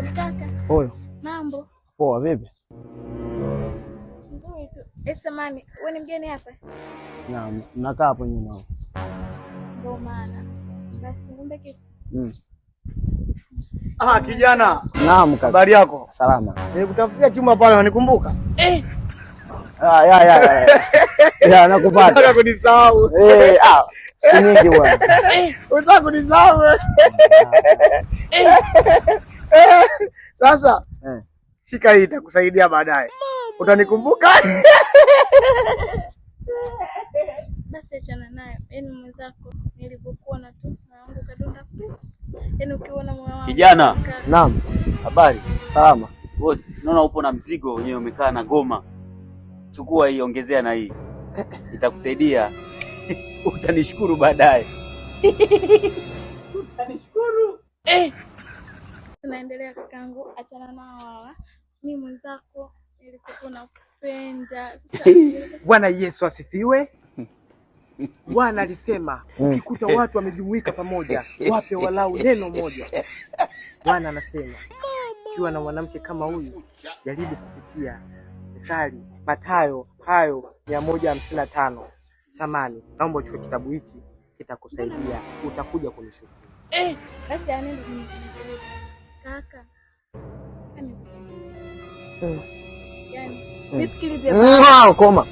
Kaka. Oyo. Mambo. Poa vipi? Nzuri tu. Samani, wewe ni mgeni hapa? Naam, nakaa hapo nyuma. Ndio maana. Basi niombe kitu. Kijana. Naam kaka. Habari yako? Salama. Nilikutafutia chumba pale, unanikumbuka? Ya nakupata. Unataka kunisahau? Siku nyingi bwana. Unataka kunisahau? Sasa shika hii, itakusaidia baadaye. Utanikumbuka? Basi achana nayo. Yaani mwenzako nilipokuona tu na wangu kadonda tu. Yaani ukiona moyo wangu. Kijana. Naam. Habari? Salama. Boss, naona upo na mzigo wenyewe umekaa na goma. Chukua hii, ongezea na hii. Itakusaidia. Utanishukuru baadaye. Utanishukuru. Tunaendelea kakangu, achana nao hawa. Mimi mwenzako nilipokuwa nakupenda. Bwana Yesu asifiwe. Bwana alisema ukikuta watu wamejumuika pamoja, wape walau neno moja. Bwana anasema ukiwa na mwanamke kama huyu, jaribu kupitia Mithali, Mathayo 155. Samani, naomba uchukue kitabu hichi, kitakusaidia, utakuja kunishukuru. Basi anaenda kaka. Yaani nisikilize. Koma.